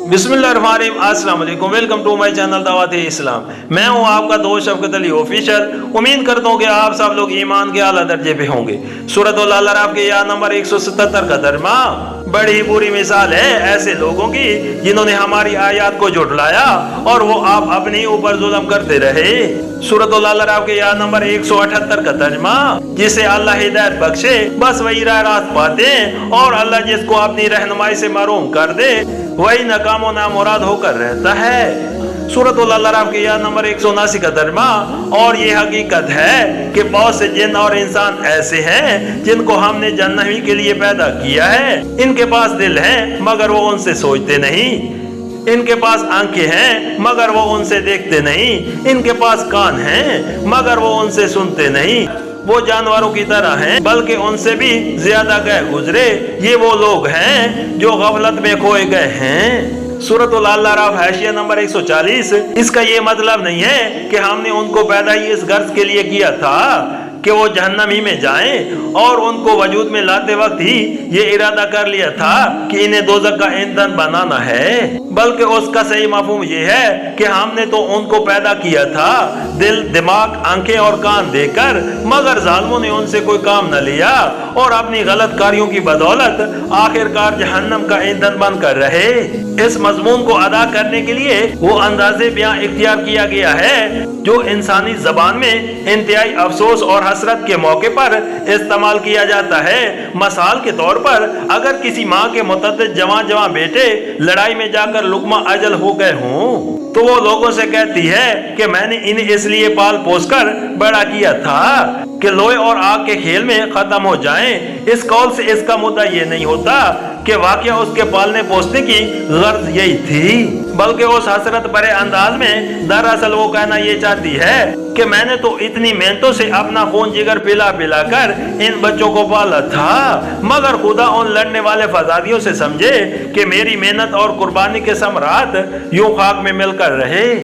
बिस्मिल्लाहिर्रहमानिर्रहीम, अस्सलाम वालेकुम, वेलकम टू माय चैनल दावत इस्लाम। मैं हूं आपका दोस्त शफकत अली ऑफिशियल। उम्मीद करता हूं कि आप सब लोग ईमान के आला दर्जे पे होंगे। सूरह अल अराफ के या नंबर 177 का तर्जुमा बड़ी बुरी मिसाल है ऐसे लोगों की जिन्होंने हमारी आयत को झुठलाया और वो आप अपने ऊपर जुल्म करते रहे। सूरह अल अराफ के या नंबर 178 का तर्जुमा जिसे अल्लाह हिदायत बख्शे बस वही राह पाते हैं, और अल्लाह जिसको अपनी रहनुमाई से महरूम कर दे वही नाकाम नामुराद होकर रहता है। सूरह अल अराफ के या नंबर 179 का तर्जुमा और ये हकीकत है कि बहुत से जिन और इंसान ऐसे हैं जिनको हमने जन्नती के लिए पैदा किया है। इनके पास दिल है मगर वो उनसे सोचते नहीं, इनके पास आंखें हैं मगर वो उनसे देखते नहीं, इनके पास कान हैं मगर वो उनसे सुनते नहीं। वो जानवरों की तरह हैं बल्कि उनसे भी ज्यादा गए गुजरे। ये वो लोग हैं जो गफलत में खोए गए हैं। सूरह अल अराफ हाशिया नंबर 140। इसका ये मतलब नहीं है कि हमने उनको पैदा ही इस गर्ज के लिए किया था कि वो जहन्नम ही में जाएं, और उनको वजूद में लाते वक्त ही ये इरादा कर लिया था कि इन्हें दोज़ख का ईंधन बनाना है, बल्कि उसका सही मफहूम ये है कि हमने तो उनको पैदा किया था दिल, दिमाग, आंखें और कान देकर, मगर जालिमों ने उनसे कोई काम न लिया और अपनी गलत कारियों की बदौलत आखिरकार जहन्नम का ईंधन बनकर रहे। इस मजमून को अदा करने के लिए वो अंदाज़े बयां इख्तियार किया गया है जो इंसानी जबान में इंतहाई अफसोस और हसरत के मौके पर इस्तेमाल किया जाता है। मिसाल के तौर पर अगर किसी माँ के मुतअद्दिद जवां बेटे लड़ाई में जाकर लुकमा अजल हो गए हों तो वो लोगों से कहती है कि मैंने इन्हें इसलिए पाल पोस कर बड़ा किया था कि लोहे और आग के खेल में खत्म हो जाएं। इस कौल से इसका मुद्दा ये नहीं होता कि वाकया उसके पालने पोसने की गर्ज यही थी, बल्कि उस हसरत भरे अंदाज में दरअसल वो कहना ये चाहती है कि मैंने तो इतनी मेहनतों से अपना खून जिगर पिला पिला कर इन बच्चों को पाला था, मगर खुदा उन लड़ने वाले फसादियों से समझे कि मेरी मेहनत और कुर्बानी के समरात यूं खाक में मिलकर रहे।